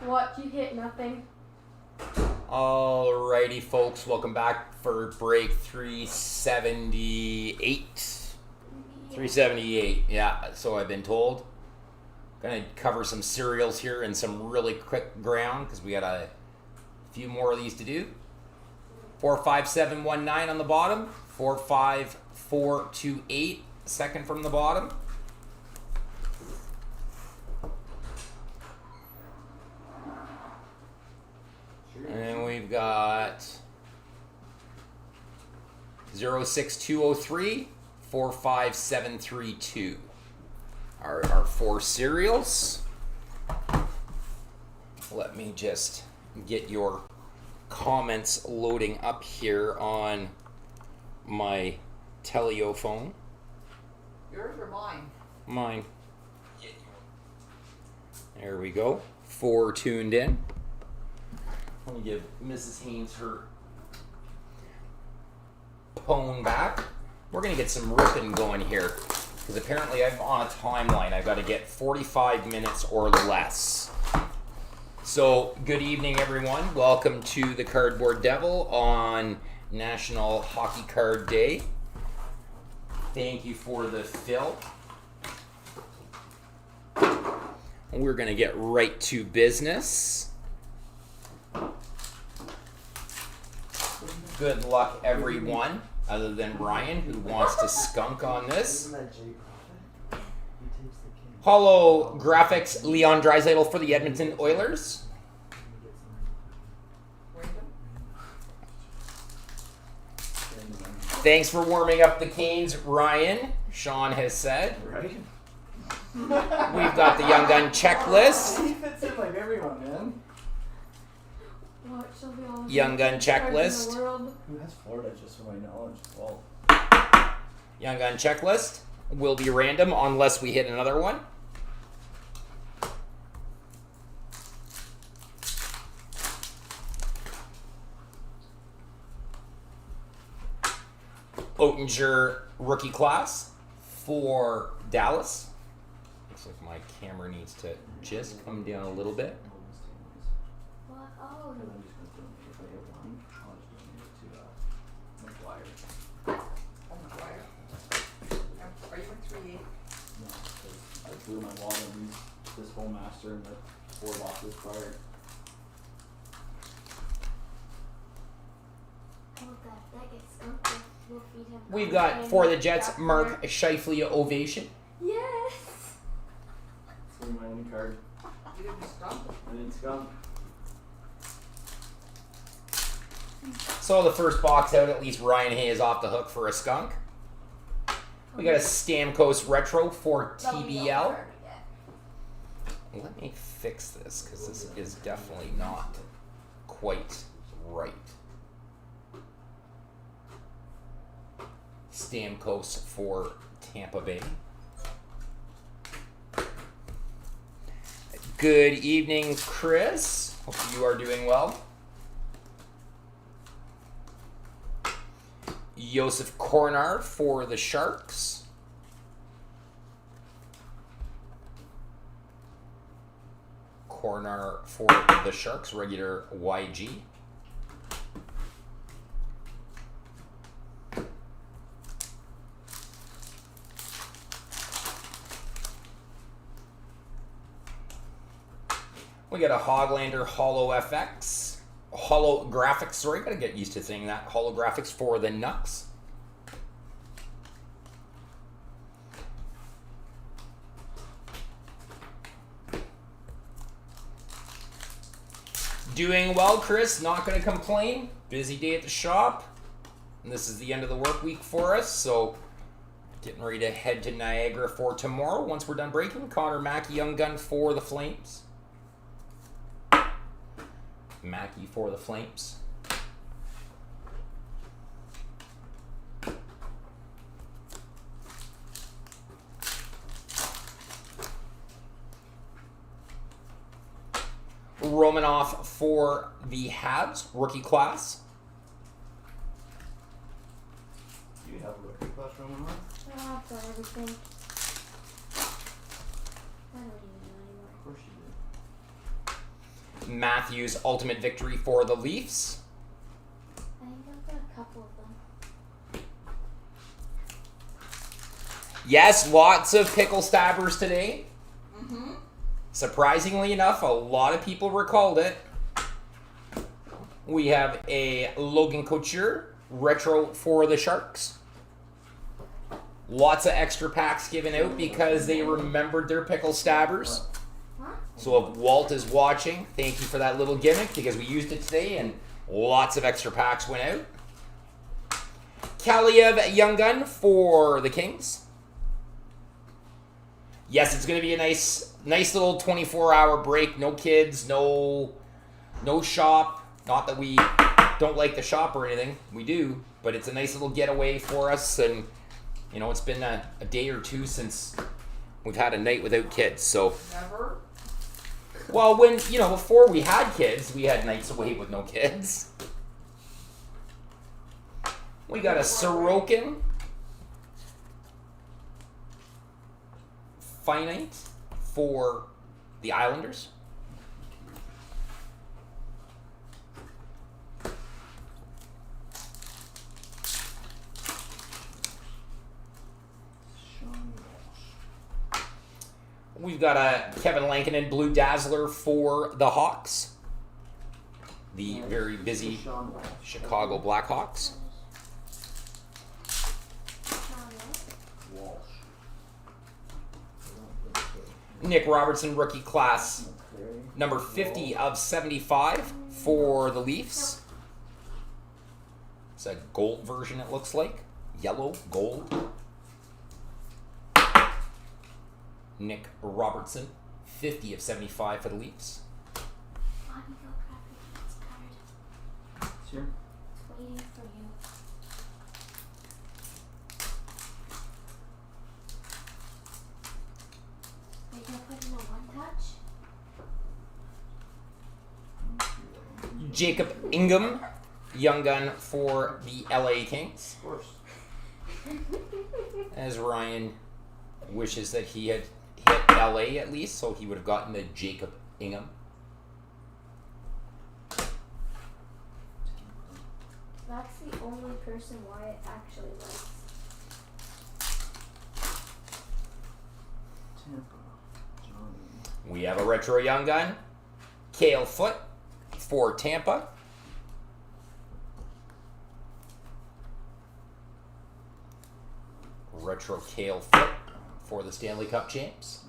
What? You hit nothing. Alrighty, folks, welcome back for break 378. 378, yeah, so I've been told. Gonna cover some cereals here and some really quick ground because we got a few more of these to do. 45719 on the bottom, 45428, second from the bottom. And we've got 06203, 45732. Our four cereals. Let me just get your comments loading up here on my Teleo phone. Yours or mine? Mine. There we go. 4 tuned in. Let me give Mrs. Haynes her phone back. We're going to get some ripping going here because apparently I'm on a timeline. I've got to get 45 minutes or less. So, good evening, everyone. Welcome to the Cardboard Devil on National Hockey Card Day. Thank you for the fill. We're going to get right to business. Good luck, everyone, other than Ryan, who wants to skunk on this. Hollow Graphics, Leon Draisaitl for the Edmonton Oilers. Thanks for warming up the Canes, Ryan, Sean has said. Right? We've got the Young Gun checklist. He fits in like everyone, man. What shall be all Young Gun cards in the checklist. world? Who has Florida, just from my knowledge? Well, Young Gun checklist will be random unless we hit another one. Oettinger rookie class for Dallas. Looks like my camera needs to just come down a little bit. What? Oh. and I'm just gonna throw it. If I hit one, I'll just donate it to McGuire. Oh, McGuire. Are you in 3-8? No, because I blew my wallet and used this whole master and the 4 boxes prior. That gets skunked. We'll feed him. We've got for the Jets, Mark Scheifele ovation. Yes. It's gonna be my only card. You didn't skunk? I didn't skunk. So the first box out, at least Ryan Hay is off the hook for a skunk. We got a Stamkos retro for TBL. Let me fix this because this is definitely not quite right. Stamkos for Tampa Bay. Good evening, Chris. Hope you are doing well. Josef Kornar for the Sharks. Kornar for the Sharks, regular YG. We got a Hoglander Hollow FX. Holographics, sorry, gotta get used to saying that. Holographics for the Nucks. Doing well, Chris. Not gonna complain. Busy day at the shop. And this is the end of the work week for us, so getting ready to head to Niagara for tomorrow. Once we're done breaking, Connor Mackey, Young Gun for the Flames. Mackey for the Flames. Romanoff for the Habs, rookie class. Do you have a rookie class Roman? I've got everything. I don't even know anymore. Of course you Matthews Ultimate Victory for the Leafs. I think I've got a couple of them. Yes, lots of pickle stabbers today. Mm-hmm. Surprisingly enough, a lot of people recalled it. We have a Logan Couture retro for the Sharks. Lots of extra packs given out because they remembered their pickle stabbers. Huh? So if Walt is watching, thank you for that little gimmick because we used it today and lots of extra packs went out. Kaliev Young Gun for the Kings. Yes, it's going to be a nice little 24-hour break. No kids, no shop. Not that we don't like the shop or anything. We do. But it's a nice little getaway for us. And, you know, it's been a day or two since we've had a night without kids. So, Never. well, when, you know, before we had kids, we had nights away with no kids. We got a Sorokin Finite for the Islanders. Sean Walsh. We've got a Kevin Lankinen Blue Dazzler for the Hawks. The very busy Sean Walsh. Chicago Blackhawks. Walsh. Nick Robertson rookie class Okay. number 50 of 75 for the Leafs. It's a gold version, it looks like. Yellow, gold. Nick Robertson, 50 of 75 for the Leafs. Why do you go grab your kids' card? It's here. It's waiting for you. Are you gonna put in a one touch? Jacob Ingham, Young Gun for the LA Kings. Of course. As Ryan wishes that he had hit LA at least, so he would have gotten the Jacob Ingham. That's the only person Wyatt actually likes. Tampa. Johnny. We have a retro Young Gun, Cale Foot for Tampa. Retro Cale Foot for the Stanley Cup champs.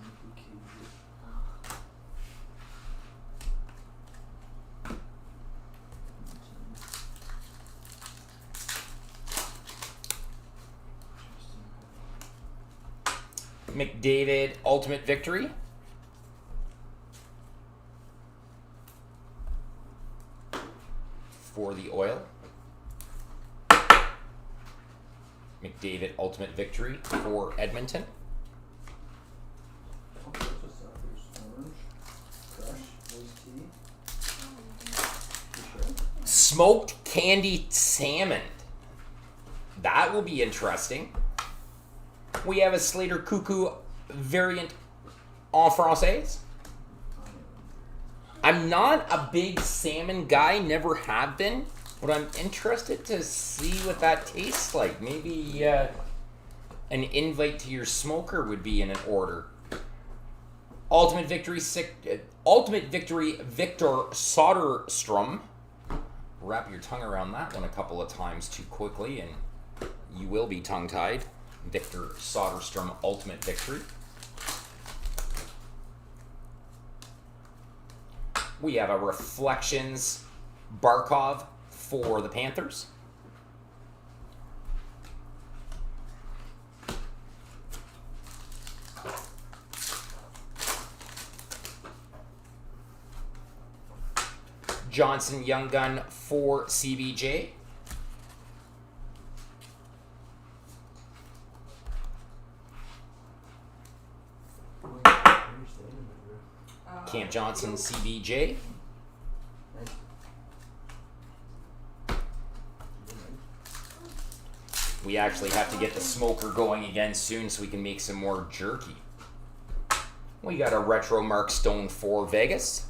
McDavid Ultimate Victory. For the Oil. McDavid Ultimate Victory for Edmonton. Okay, just there's orange. Fresh. Iced tea. You sure? Smoked candy salmon. That will be interesting. We have a Slater Cuckoo variant en français. I'm not a big salmon guy, never have been, but I'm interested to see what that tastes like. Maybe an invite to your smoker would be in an order. Ultimate Victory Victor Soderstrom. Wrap your tongue around that one a couple of times too quickly and you will be tongue-tied. Victor Soderstrom Ultimate Victory. We have a Reflections Barkov for the Panthers. Johnson Young Gun for CBJ. Cam Johnson, CBJ. We actually have to get the smoker going again soon so we can make some more jerky. We got a retro Mark Stone for Vegas.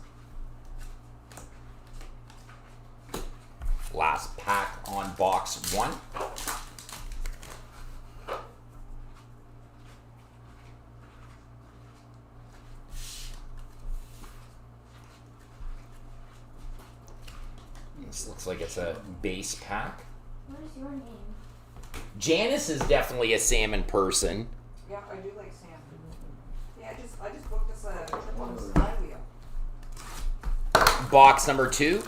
Last pack on box 1. This looks like it's a base pack. What is your name? Janice is definitely a salmon person. Yeah, I do like salmon. Yeah, I just booked us a trip on the sky wheel. Box number 2.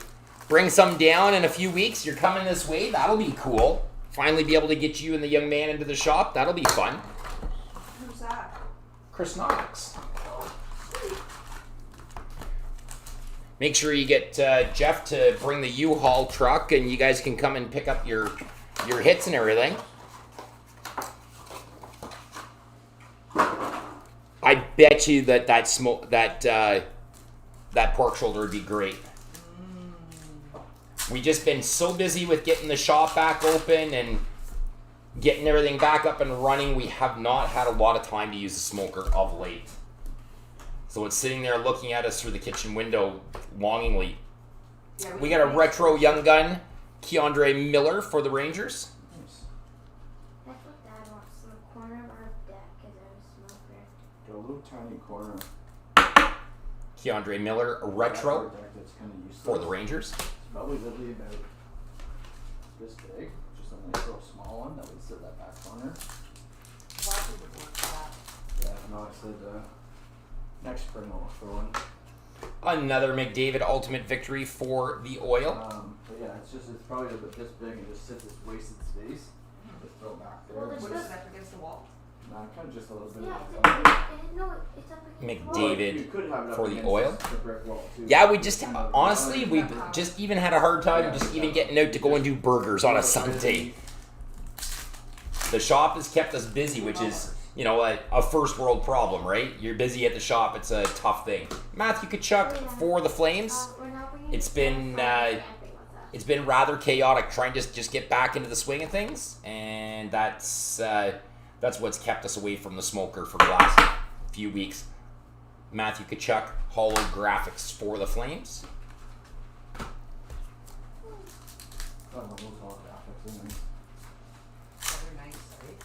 Bring some down in a few weeks. You're coming this way. That'll be cool. Finally be able to get you and the young man into the shop. That'll be fun. Who's that? Chris Knox. Oh, sweet. Make sure you get Jeff to bring the U-Haul truck and you guys can come and pick up your hits and everything. I bet you that pork shoulder would be great. We just been so busy with getting the shop back open and getting everything back up and running. We have not had a lot of time to use the smoker of late. So it's sitting there looking at us through the kitchen window longingly. Yeah, We got a retro young gun, Keandre Miller for the Rangers. Nice. That's what Dad wants in the corner of our deck is a smoker. Got a little tiny corner. Keandre Miller, a retro Deck that's kind of useless. for the Rangers. It's probably literally about this big. Just a nice little small one that would sit that back corner. Why would it work for that? Yeah, no, I said next spring I'll throw one. Another McDavid ultimate victory for the Oil. But yeah, it's probably about this big and just sits this wasted space. Just throw it back there. Well, there's What is it up against the wall? Nah, kind of just a little bit. Yeah, of no, it's up against the wall. McDavid You could have it up for the against Oil. the brick wall too. Yeah, we just honestly we just even had a hard time just even getting out to go and do burgers on a Sunday. The shop has kept us busy, which is, you know, a first world problem, right? You're busy at the shop; it's a tough thing. Matthew Tkachuk for the Flames. We're not bringing It's it been, down for It's been rather chaotic trying to just get back into the swing of things, and that's what's kept us away from the smoker for the last few weeks. Matthew Tkachuk holographics for the Flames. Oh, those holographics, isn't it? They're nice, right?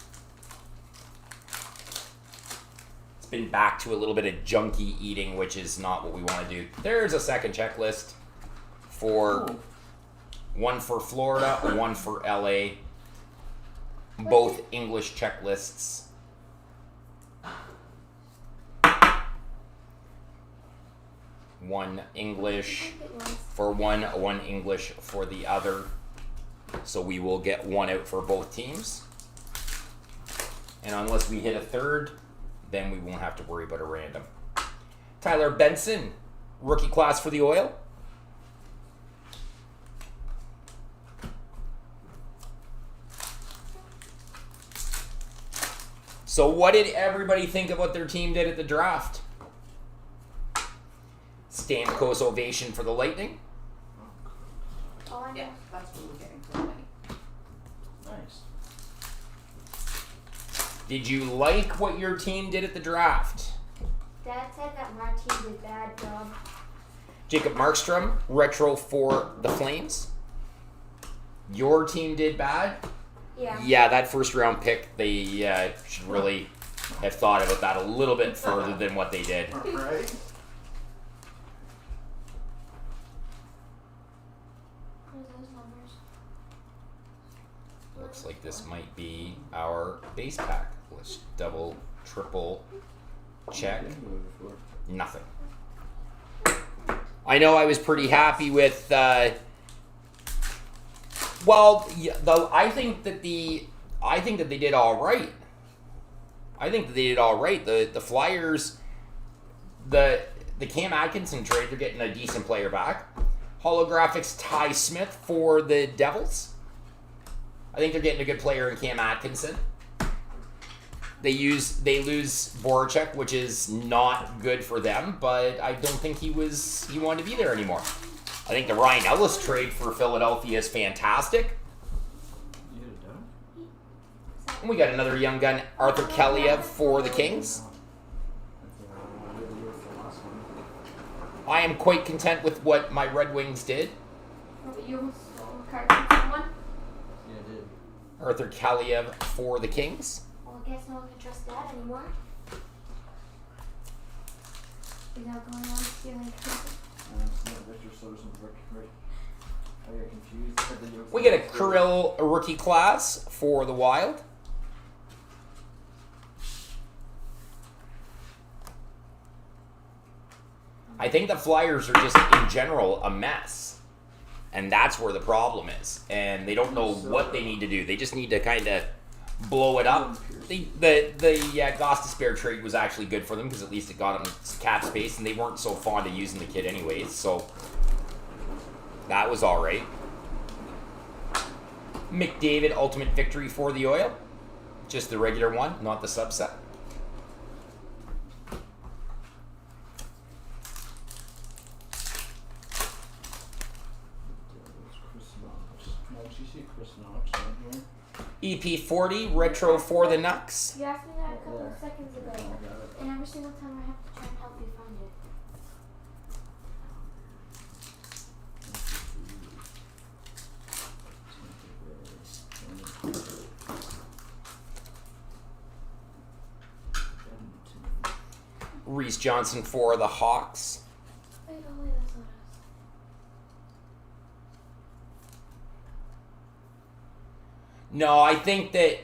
It's been back to a little bit of junky eating, which is not what we want to do. There's a second checklist for one for Florida, one for LA. Both English checklists. One English for one English for the other. So we will get one out for both teams. And unless we hit a third, then we won't have to worry about a random. Tyler Benson, rookie class for the Oil. So what did everybody think of what their team did at the draft? Stamkos ovation for the Lightning. All I know. Yeah, that's what we're getting for the money. Nice. Did you like what your team did at the draft? Dad said that my team did a bad job. Jacob Markstrom, retro for the Flames. Your team did bad? Yeah. Yeah, that first round pick, they should really have thought about that a little bit further than what they did. Right? What are those numbers? Looks like this might be our base pack. Let's double, triple check. Nothing. I know I was pretty happy with. I think that they did all right. The Flyers, the Cam Atkinson trade, they're getting a decent player back. Holographics Ty Smith for the Devils. I think they're getting a good player in Cam Atkinson. They lose Voracek, which is not good for them, but I don't think he wanted to be there anymore. I think the Ryan Ellis trade for Philadelphia is fantastic. You did it done? And we got another young gun, Arthur Kaliev for the Kings. I am quite content with what my Red Wings did. Oh, but you almost stole card from someone? Yeah, I did. Arthur Kaliev for the Kings. Well, I guess no one can trust that anymore. Without going on stealing cookies. No, Victor Soderson, Rick. I got confused. I said the Yokes We get a and Kirill rookie class for the Wild. I think the Flyers are just in general a mess. And that's where the problem is. And they don't know what they need to do. They just need to kind of blow it up. The Gostisbehere trade was actually good for them because at least it got them cap space, and they weren't so fond of using the kid anyways. So that was all right. McDavid ultimate victory for the Oil. Just the regular one, not the subset. Chris Knox. No, did you see Chris Knox right here? EP40 retro for the Nucks. You asked me that a couple There. of seconds ago. I got it. And every single time I have to try and help you find it. Reese Johnson for the Hawks. Wait, that's not us. No, I think that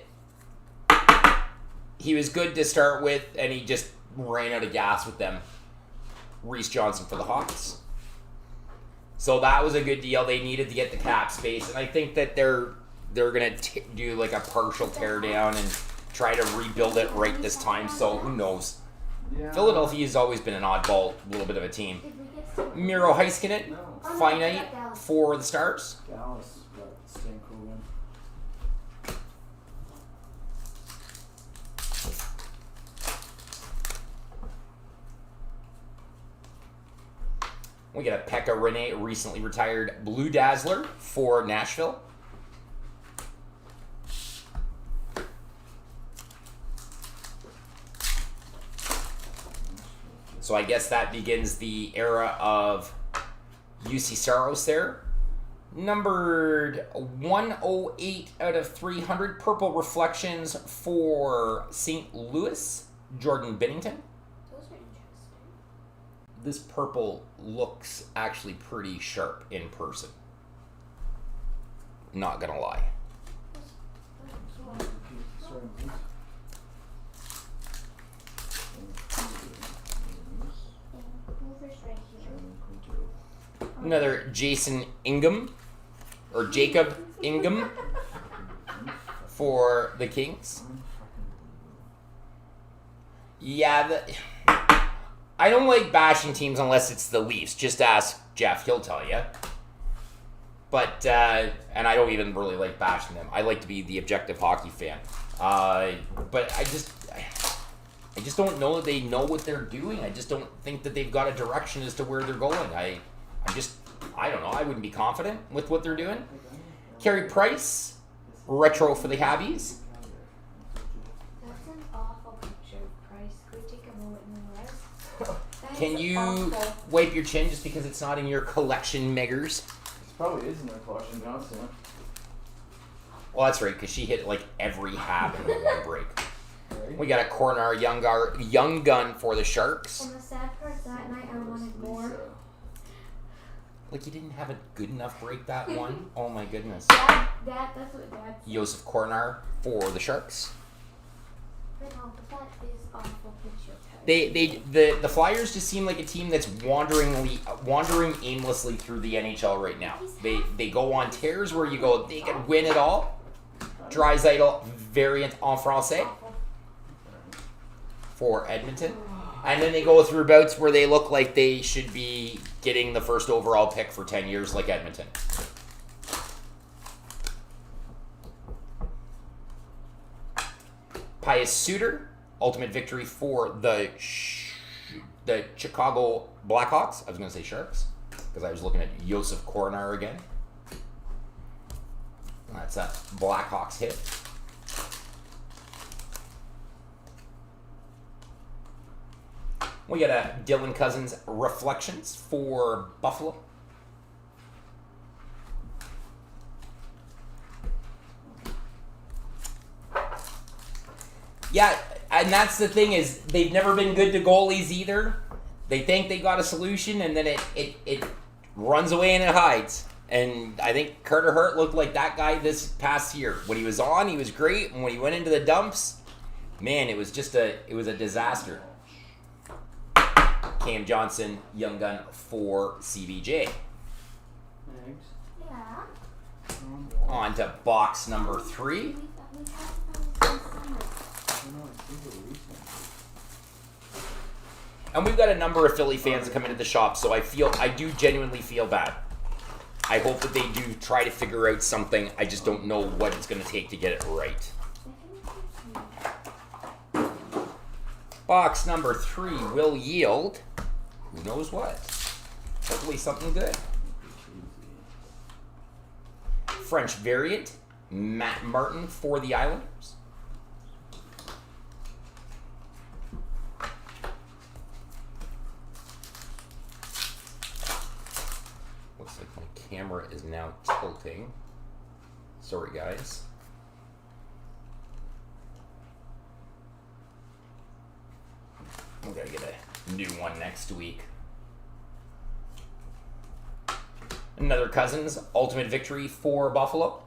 he was good to start with, and he just ran out of gas with them. Reese Johnson for the Hawks. So that was a good deal. They needed to get the cap space, and I think that they're gonna do like a partial tear down and try to rebuild it right this time. So who knows? Yeah. Philadelphia has always been an oddball, little bit of a team. Did we get some? Miro Heiskanen, No. finite for the Stars. Dallas got Stan Cogan. We get a Pekka Rinne, recently retired Blue Dazzler for Nashville. So I guess that begins the era of UC Saros there. Numbered 108 out of 300. Purple Reflections for St. Louis, Jordan Binnington. Those are interesting. This purple looks actually pretty sharp in person. Not gonna lie. Sorry, please. Hoover's right here. Another Jason Ingham, or Jacob Ingham for the Kings. Yeah, I don't like bashing teams unless it's the Leafs. Just ask Jeff, he'll tell you. But, and I don't even really like bashing them. I like to be the objective hockey fan. But I just don't know that they know what they're doing. I just don't think that they've got a direction as to where they're going. I don't know. I wouldn't be confident with what they're doing. Carey Price, retro for the Habbies. That's an awful picture of Price. Could we take a moment and rest? That Can is you awful. wipe your chin just because it's not in your collection, Meggers? This probably is in their collection constantly. Well, that's right, because she hit like every hab in the one break. Right? We got a corner young gun for the Sharks. And the sad part that night I wanted more. Like, you didn't have a good enough break that one? Oh my goodness. That's what Dad said. Josef Kornar for the Sharks. But no, but that is awful picture. The Flyers just seem like a team that's wandering aimlessly through the NHL right now. They go on tears where you go, they could win it all. Draisaitl variant en français Awful. for Edmonton. And then they go through bouts where they look like they should be getting the first overall pick for 10 years like Edmonton. Pius Suter, ultimate victory for the Chicago Blackhawks. I was going to say Sharks because I was looking at Josef Kornar again. That's a Blackhawks hit. We got a Dylan Cousins Reflections for Buffalo. Yeah, and that's the thing is they've never been good to goalies either. They think they got a solution, and then it runs away and it hides. And I think Carter Hart looked like that guy this past year. When he was on, he was great, and when he went into the dumps, man, it was a disaster. Cam Johnson, young gun for CBJ. Eggs. Yeah. On to box number 3. We talked about it in summer. And we've got a number of Philly fans that come into the shop, so I do genuinely feel bad. I hope that they do try to figure out something. I just don't know what it's going to take to get it right. Box number 3 will yield, who knows what? Hopefully something good. French variant, Matt Martin for the Islanders. Looks like my camera is now tilting. Sorry, guys. We gotta get a new one next week. Another Cousins ultimate victory for Buffalo.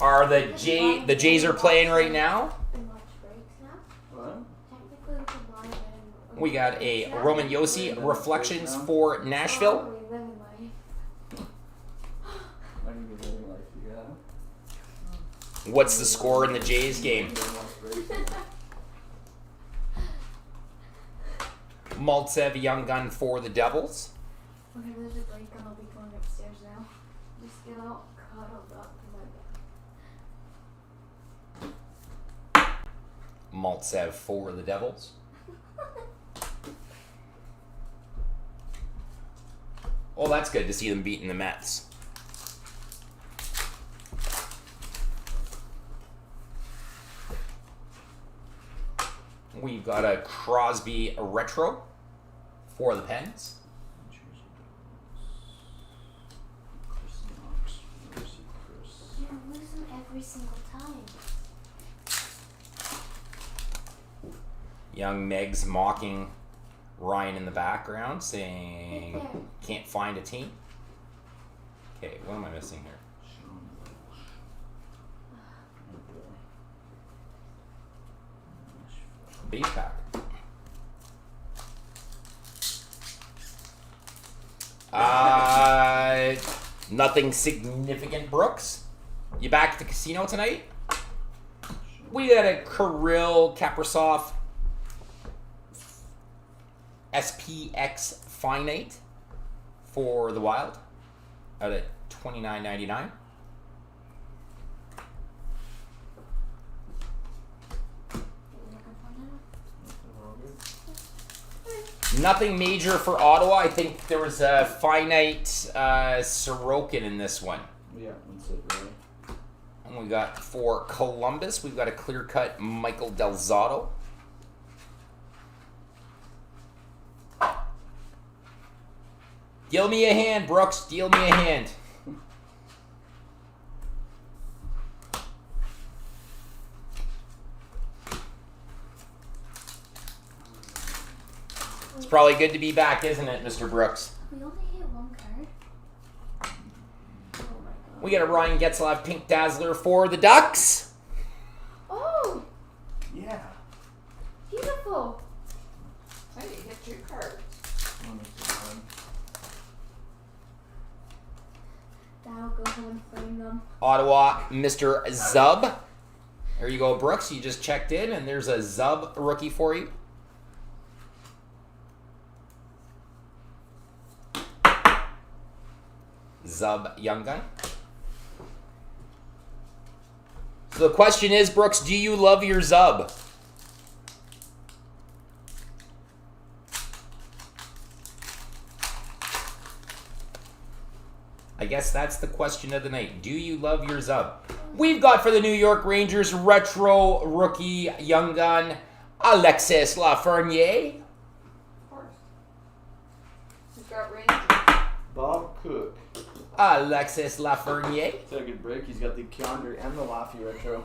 Are the Jays are playing right now? What? We got a Roman Yossi Reflections for Nashville. I can get living life, yeah. What's the score in the Jays game? Maltsev Young Gun for the Devils. Whenever there's a break, I'll be going upstairs now. Just get all cuddled up in my bed. Maltsev for the Devils. Well, that's good to see them beating the Mets. We've got a Crosby retro for the Pens. You lose them every single time. Young Megs mocking Ryan in the background, saying, can't find a team. Okay, what am I missing here? Base pack. Nothing significant, Brooks. You back at the casino tonight? We got a Kirill Kaprizov SPX Finite for the Wild out at $29.99. Nothing major for Ottawa. I think there was a finite Sorokin in this one. Yeah, that's it, really. And we got for Columbus, we've got a clear-cut Michael Del Zotto. Deal me a hand, Brooks. Deal me a hand. It's probably good to be back, isn't it, Mr. Brooks? We only hit one card. Oh my god. We got a Ryan Getzlaf Pink Dazzler for the Ducks. Oh, Yeah. beautiful. Hey, you hit 2 cards. That'll go home and frame them. Ottawa, Mr. Zub. There you go, Brooks. You just checked in, and there's a Zub rookie for you. Zub Young Gun. So the question is, Brooks, do you love your Zub? I guess that's the question of the night. Do you love your Zub? We've got for the New York Rangers retro rookie young gun Alexis Lafreniere. Of course. Who's got Rangers? Bob Alexis Lafreniere. Took a good break. He's got the Keandre and the Laffy retro.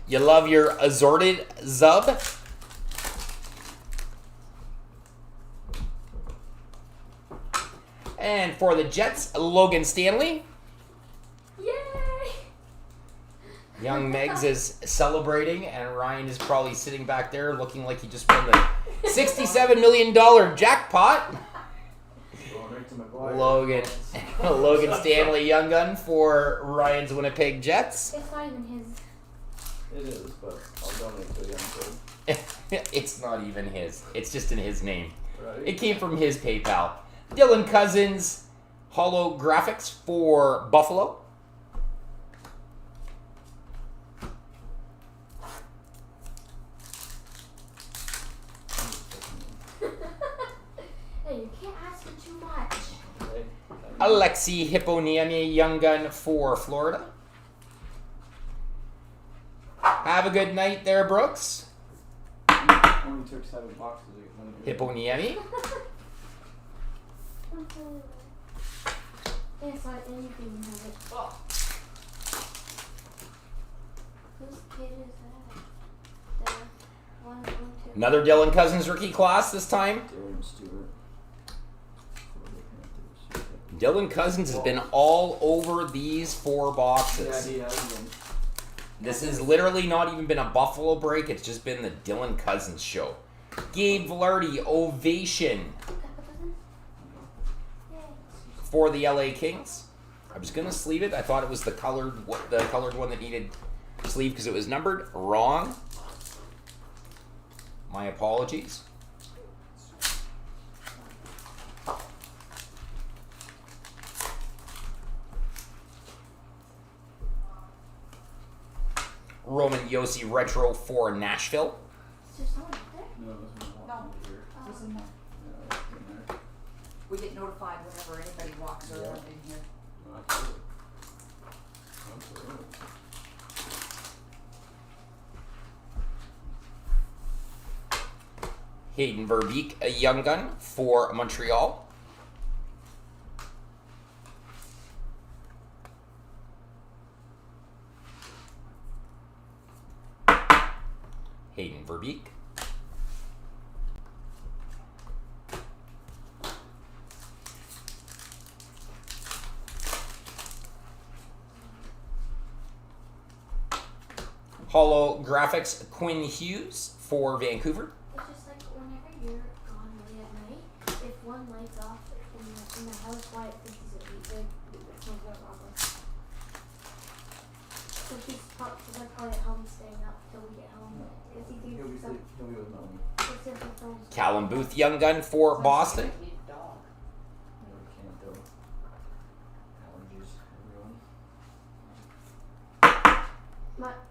You love your assorted Zub. And for the Jets, Logan Stanley. Yay! Young Megs is celebrating, and Ryan is probably sitting back there looking like he just won the $67 million jackpot. Going right to McGuire. Logan Stanley, young gun for Ryan's Winnipeg Jets. It's not even his. It is, but I'll donate to a young kid. It's not even his. It's just in his name. Right? It came from his PayPal. Dylan Cousins, holographics for Buffalo. Hey, you can't ask for too much. Okay. Alexi Hipponiemi, young gun for Florida. Have a good night there, Brooks. Only took 7 boxes. Hipponiemi. It's like anything have it. Oh, Whose kid is that? The one, two. Another Dylan Cousins rookie class this time. Darren Stewart. Dylan Cousins has been all over these 4 Yeah, boxes. he has been. This has literally not even been a Buffalo break. It's just been the Dylan Cousins show. Gabe Velarde, ovation for the LA Kings. I was gonna sleeve it. I thought it was the colored one that needed sleeve because it was numbered. Wrong. My apologies. Roman Yossi retro for Nashville. Is there someone up there? No, this one's No. walking over here. this is in there. Yeah, it's in there. We get notified whenever anybody walks around in here. No, absolutely. Absolutely. Hayden Verbeek, a young gun for Montreal. Hayden Verbeek. Holographics, Quinn Hughes for Vancouver. It's just like whenever you're gone late at night, if one light's off in the house, why it thinks it's a it's not that problem. So they're probably at home staying up till we get home. Because he He'll be thinks some, He'll be with Melanie. it's different phones. Callum Booth, young gun for Boston. Need a dog. No, we can't though. Allergies, everyone.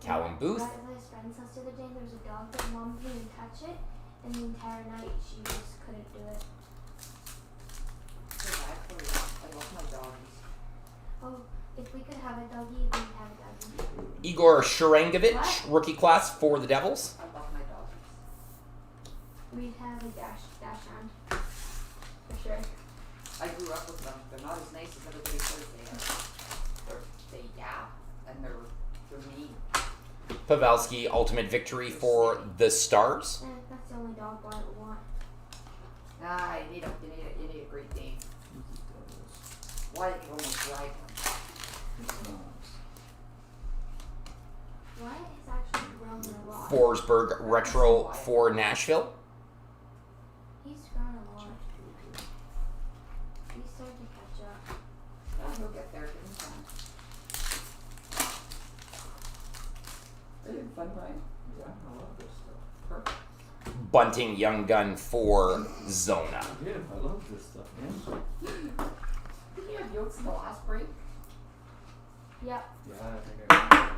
Callum Booth. At his friend's house the other day, there was a dog that mom didn't even touch it, and the entire night she just couldn't do it. I love my doggies. Oh, if we could have a doggy, we'd have a doggy. Igor Sharangovich, rookie class for the Devils. I love my doggies. We'd have a dash hand. For sure. I grew up with them. They're not as nice as everybody says they are. They yap and they're mean. Pavelski, ultimate victory for the Stars. That's the only dog I would want. Nah, you need a great Dane. Why did you almost ride one? Wyatt has actually grown a lot. Forsberg, retro for Nashville. He's grown a lot. He's starting to catch up. Oh, he'll get there. Give him time. Are you having fun, Brian? Yeah, I love this stuff. Perfect. Bunting, young gun for Zona. Yeah, I love this stuff, man. Did you have yolks in the last break? Yep. Yeah, I think I remember.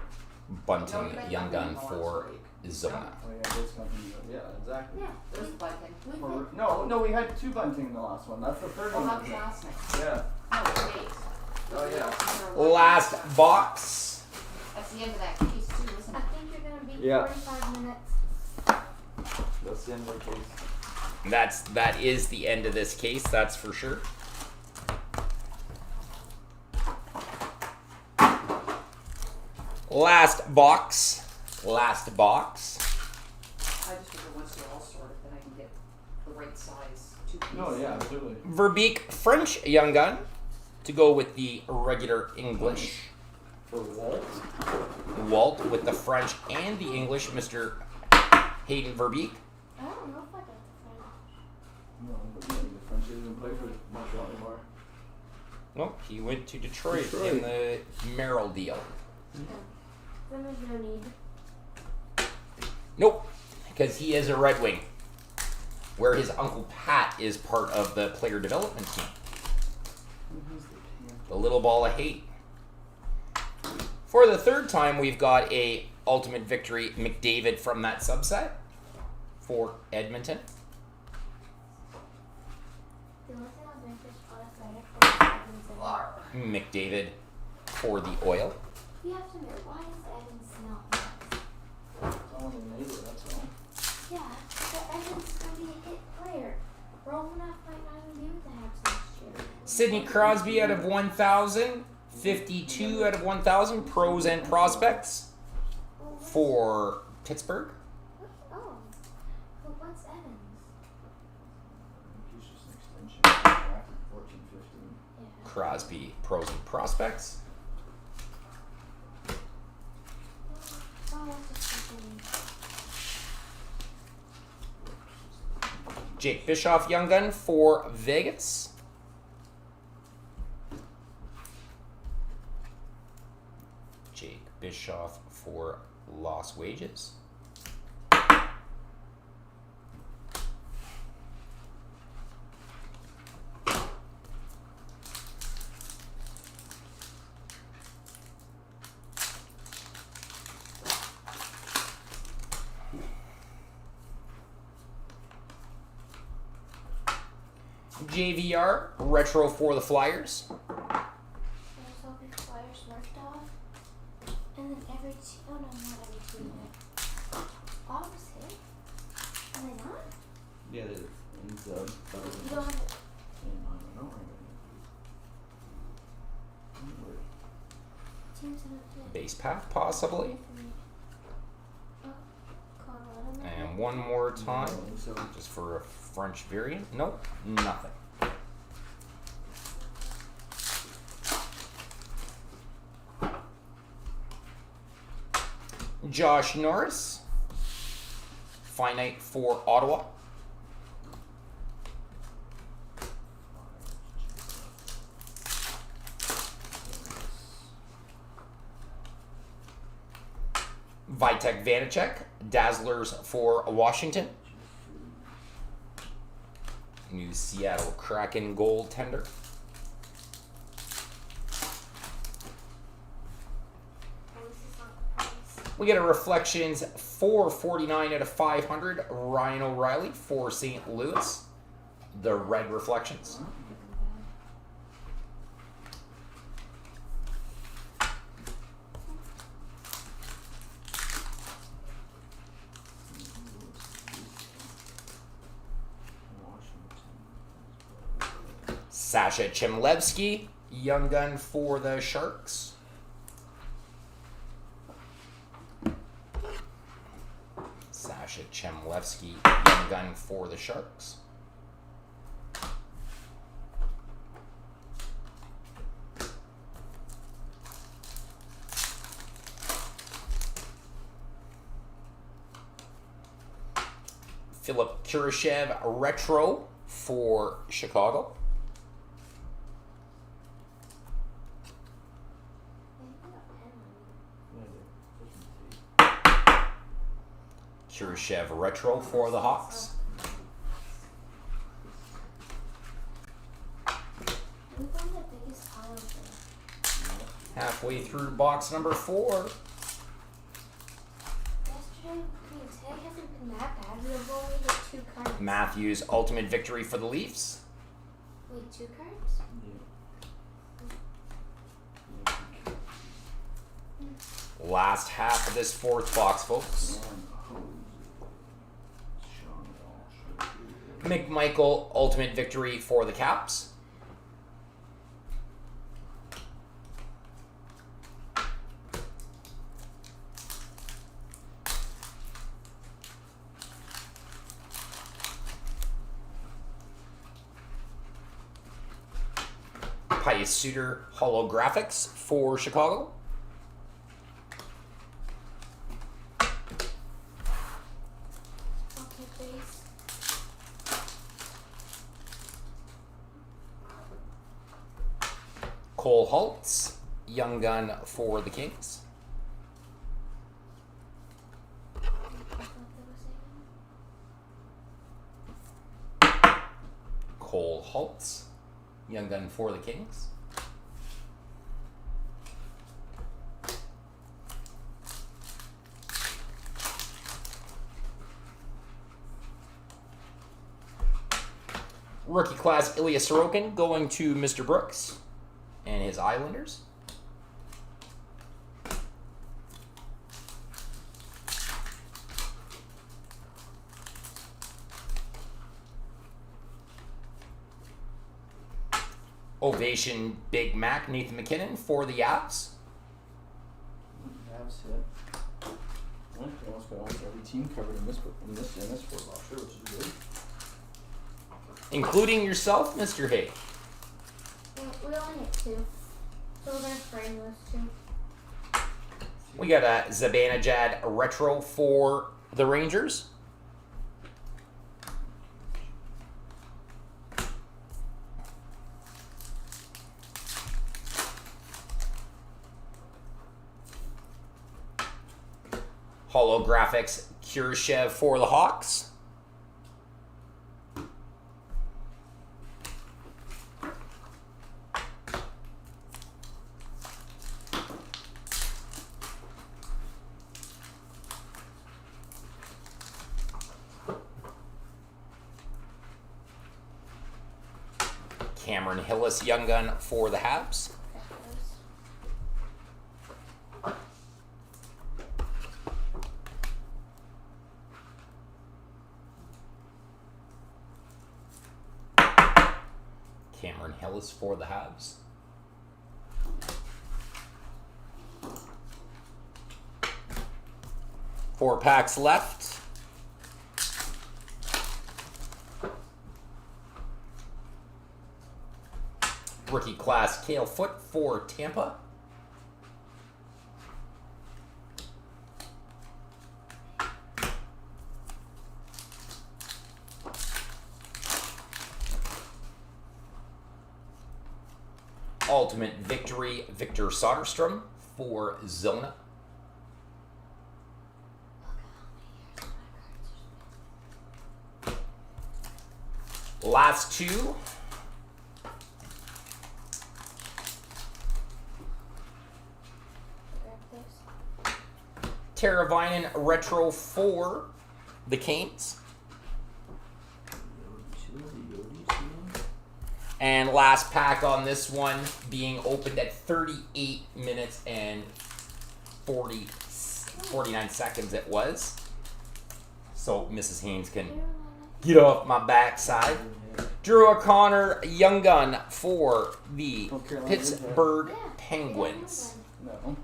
Bunting, No, you had young nothing gun in the last for break. Zona. Oh yeah, this company. Yeah, exactly. Yeah. There's Bunting. We Or- could, no, we had 2 bunting in the last one. That's the third Oh, one. that was last night. Yeah. No, days. Oh, yeah. Last box. That's the end of that case too, isn't I it? think you're gonna be Yeah. 45 minutes. That's the end of the case. That is the end of this case, that's for sure. Last box. Last box. I just figure once they're all sorted, then I can get the right size two piece. No, yeah, absolutely. Verbeek French Young Gun to go with the regular English. For Walt. Walt with the French and the English, Mr. Hayden Verbeek. I don't know if I got the French. No, but yeah, the French didn't play for Montreal anymore. Well, he went to Detroit, Detroit. in the Merrill deal. Then there's no need. Nope, because he is a Red Wing, where his Uncle Pat is part of the player development team. Who's the Panther? The little ball of hate. For the third time, we've got a Ultimate Victory McDavid from that subset for Edmonton. The only thing I'll drink is automatic for Evans and McDavid for the Oil. You have to admit, why is Evans not nice? I want a neighbor, that's all. Yeah, but Evans is going to be a hit player. Romanov might not even be with the Habs next year. Sidney Crosby out of 1,000. 52 out of 1,000 pros and prospects Well, what's- for Pittsburgh. Oh, but what's Evans? He's just an extension. Drafted 14, 15. Yeah. Crosby pros and prospects. Oh, that's just something. Jake Bischoff Young Gun for Vegas. Jake Bischoff for Lost Wages. JVR Retro for the Flyers. I was hoping Flyers worked off. And then every team, oh no, not every team, but all was hit. Are they not? Yeah, he's You don't have it. I don't know. Teams in a hit. Base path, possibly. Oh, Colorado. maybe? And one more time, So just for a French variant. Nope, nothing. Josh Norris, finite for Ottawa. Vitek Vanacek, Dazzlers for Washington. New Seattle Kraken goaltender. Oh, this is not the price. We get a Reflections 449 out of 500. Ryan O'Reilly for St. Louis. The Red Reflections. Sasha Chemlevsky, Young Gun for the Sharks. Sasha Chemlevsky, Young Gun for the Sharks. Philip Kurashev, Retro for Chicago. Kurashev Retro for the Hawks. We found the biggest pile of them. Halfway through box number 4. Yesterday, I mean, today hasn't been that bad. We've only hit 2 cards. Matthews Ultimate Victory for the Leafs. Wait, 2 cards? Last half of this 4th box, folks. McMichael Ultimate Victory for the Caps. Pius Suter Holographics for Chicago. Okay, please. Cole Holtz, Young Gun for the Kings. Cole Holtz, Young Gun for the Kings. Rookie class Ilya Sorokin going to Mr. Brooks and his Islanders. Ovation Big Mac Nathan McKinnon for the Avs. Avs hit. Well, they almost got almost every team covered in this four boxer, which is good. Including yourself, Mr. Hay. We only hit 2. So we're gonna frame those 2. We got a Zibanejad Retro for the Rangers. Holographics Kurashev for the Hawks. Cameron Hillis Young Gun for the Habs. Cameron Hillis for the Habs. Four packs left. Rookie class Cale Foot for Tampa. Ultimate Victory Victor Soderstrom for Zona. Last two. Teravainen Retro for the Canes. And last pack on this one being opened at 38 minutes and 49 seconds it was. So Mrs. Haynes can get off my backside. Drew O'Connor Young Gun for the Pittsburgh Penguins. No.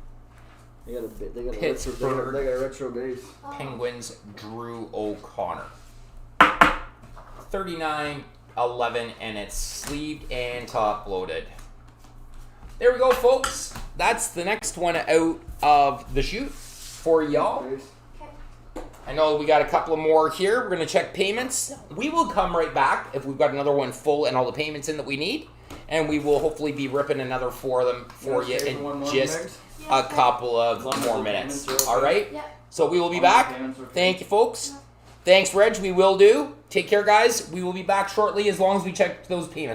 They got a Pittsburgh. They got a retro base. Penguins Drew O'Connor. 39-11, and it's sleeved and top loaded. There we go, folks. That's the next one out of the chute for y'all. I know we got a couple of more here. We're going to check payments. We will come right back if we've got another one full and all the payments in that we need. And we will hopefully be ripping another for them for you in just a couple of more minutes. All right? Yep. So we will be back. Thank you, folks. Thanks, Reg. We will do. Take care, guys. We will be back shortly as long as we check those payments.